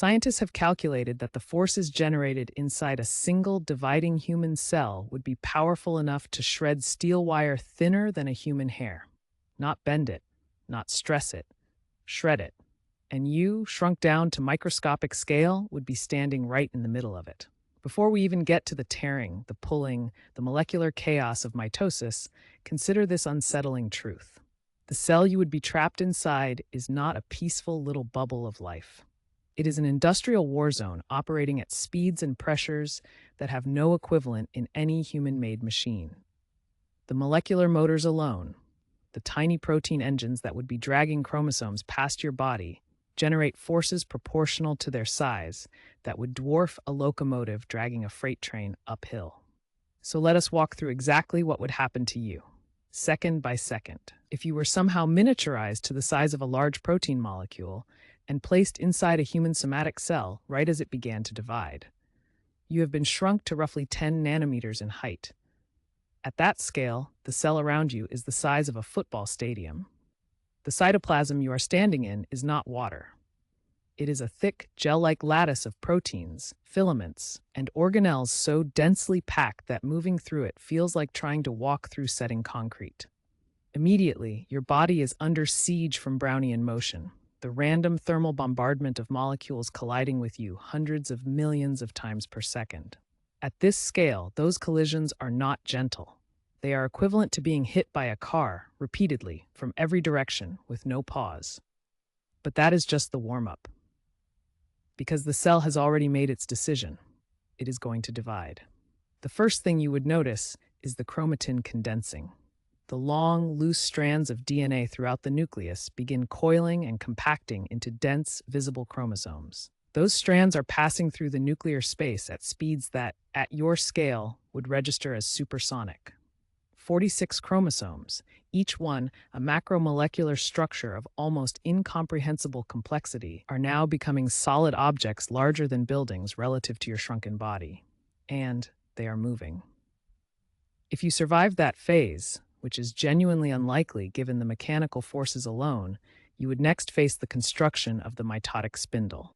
Scientists have calculated that the forces generated inside a single dividing human cell would be powerful enough to shred steel wire thinner than a human hair. Not bend it, not stress it, shred it. And you, shrunk down to microscopic scale, would be standing right in the middle of it. Before we even get to the tearing, the pulling, the molecular chaos of mitosis, consider this unsettling truth. The cell you would be trapped inside is not a peaceful little bubble of life. It is an industrial war zone operating at speeds and pressures that have no equivalent in any human-made machine. The molecular motors alone, the tiny protein engines that would be dragging chromosomes past your body, generate forces proportional to their size that would dwarf a locomotive dragging a freight train uphill. So let us walk through exactly what would happen to you, second by second, if you were somehow miniaturized to the size of a large protein molecule and placed inside a human somatic cell right as it began to divide. You have been shrunk to roughly 10 nanometers in height. At that scale, the cell around you is the size of a football stadium. The cytoplasm you are standing in is not water. It is a thick, gel-like lattice of proteins, filaments, and organelles so densely packed that moving through it feels like trying to walk through setting concrete. Immediately, your body is under siege from Brownian motion, the random thermal bombardment of molecules colliding with you hundreds of millions of times per second. At this scale, those collisions are not gentle. They are equivalent to being hit by a car repeatedly from every direction with no pause. But that is just the warm-up. Because the cell has already made its decision. It is going to divide. The first thing you would notice is the chromatin condensing. The long, loose strands of DNA throughout the nucleus begin coiling and compacting into dense, visible chromosomes. Those strands are passing through the nuclear space at speeds that, at your scale, would register as supersonic. 46 chromosomes, each one a macromolecular structure of almost incomprehensible complexity, are now becoming solid objects larger than buildings relative to your shrunken body. And they are moving. If you survive that phase, which is genuinely unlikely given the mechanical forces alone, you would next face the construction of the mitotic spindle.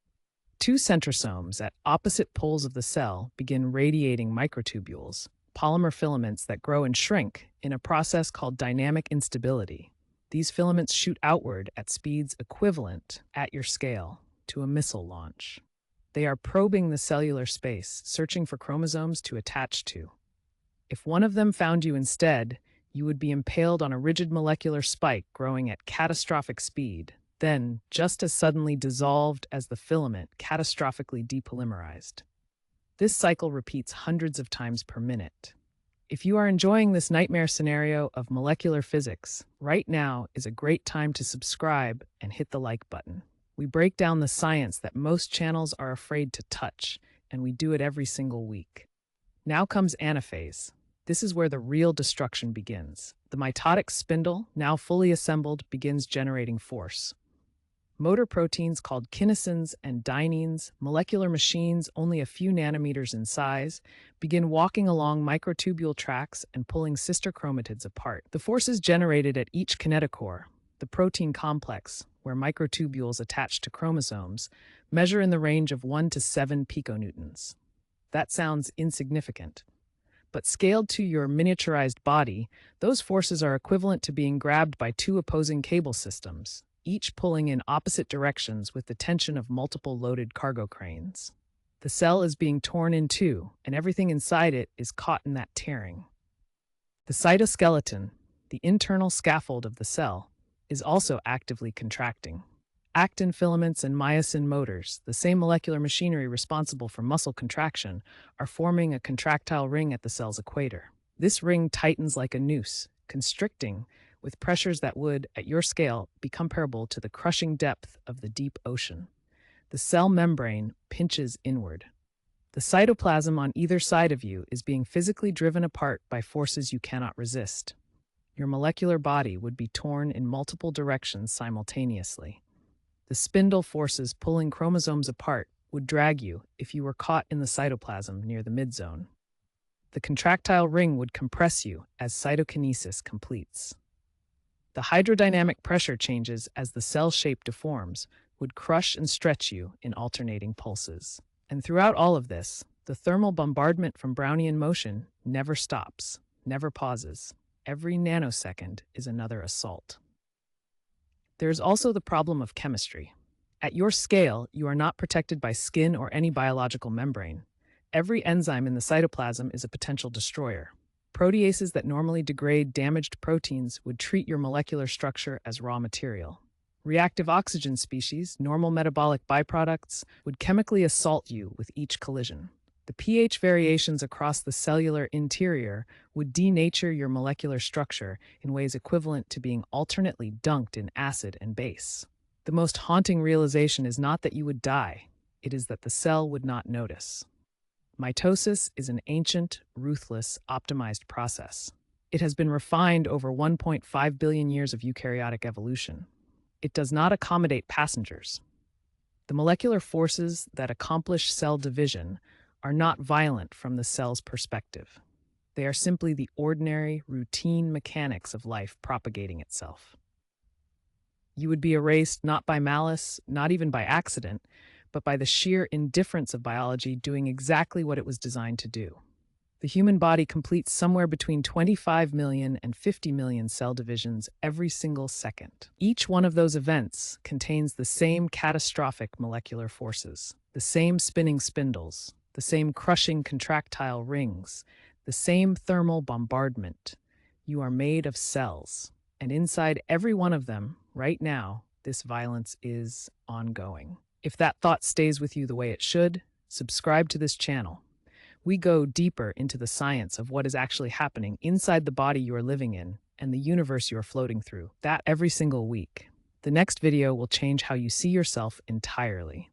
Two centrosomes at opposite poles of the cell begin radiating microtubules, polymer filaments that grow and shrink in a process called dynamic instability. These filaments shoot outward at speeds equivalent, at your scale, to a missile launch. They are probing the cellular space, searching for chromosomes to attach to. If one of them found you instead, you would be impaled on a rigid molecular spike growing at catastrophic speed, then just as suddenly dissolved as the filament catastrophically depolymerized. This cycle repeats hundreds of times per minute. If you are enjoying this nightmare scenario of molecular physics, right now is a great time to subscribe and hit the like button. We break down the science that most channels are afraid to touch, and we do it every single week. Now comes anaphase. This is where the real destruction begins. The mitotic spindle, now fully assembled, begins generating force. Motor proteins called kinesins and dyneins, molecular machines only a few nanometers in size, begin walking along microtubule tracks and pulling sister chromatids apart. The forces generated at each kinetochore, the protein complex, where microtubules attach to chromosomes, measure in the range of 1 to 7 piconewtons. That sounds insignificant. But scaled to your miniaturized body, those forces are equivalent to being grabbed by two opposing cable systems, each pulling in opposite directions with the tension of multiple loaded cargo cranes. The cell is being torn in two, and everything inside it is caught in that tearing. The cytoskeleton, the internal scaffold of the cell, is also actively contracting. Actin filaments and myosin motors, the same molecular machinery responsible for muscle contraction, are forming a contractile ring at the cell's equator. This ring tightens like a noose, constricting with pressures that would, at your scale, be comparable to the crushing depth of the deep ocean. The cell membrane pinches inward. The cytoplasm on either side of you is being physically driven apart by forces you cannot resist. Your molecular body would be torn in multiple directions simultaneously. The spindle forces pulling chromosomes apart would drag you if you were caught in the cytoplasm near the midzone. The contractile ring would compress you as cytokinesis completes. The hydrodynamic pressure changes as the cell shape deforms, would crush and stretch you in alternating pulses. And throughout all of this, the thermal bombardment from Brownian motion never stops, never pauses. Every nanosecond is another assault. There is also the problem of chemistry. At your scale, you are not protected by skin or any biological membrane. Every enzyme in the cytoplasm is a potential destroyer. Proteases that normally degrade damaged proteins would treat your molecular structure as raw material. Reactive oxygen species, normal metabolic byproducts, would chemically assault you with each collision. The pH variations across the cellular interior would denature your molecular structure in ways equivalent to being alternately dunked in acid and base. The most haunting realization is not that you would die, it is that the cell would not notice. Mitosis is an ancient, ruthless, optimized process. It has been refined over 1.5 billion years of eukaryotic evolution. It does not accommodate passengers. The molecular forces that accomplish cell division are not violent from the cell's perspective. They are simply the ordinary, routine mechanics of life propagating itself. You would be erased not by malice, not even by accident, but by the sheer indifference of biology doing exactly what it was designed to do. The human body completes somewhere between 25 million and 50 million cell divisions every single second. Each one of those events contains the same catastrophic molecular forces, the same spinning spindles, the same crushing contractile rings, the same thermal bombardment. You are made of cells, and inside every one of them, right now, this violence is ongoing. If that thought stays with you the way it should, subscribe to this channel. We go deeper into the science of what is actually happening inside the body you are living in and the universe you are floating through, that every single week. The next video will change how you see yourself entirely.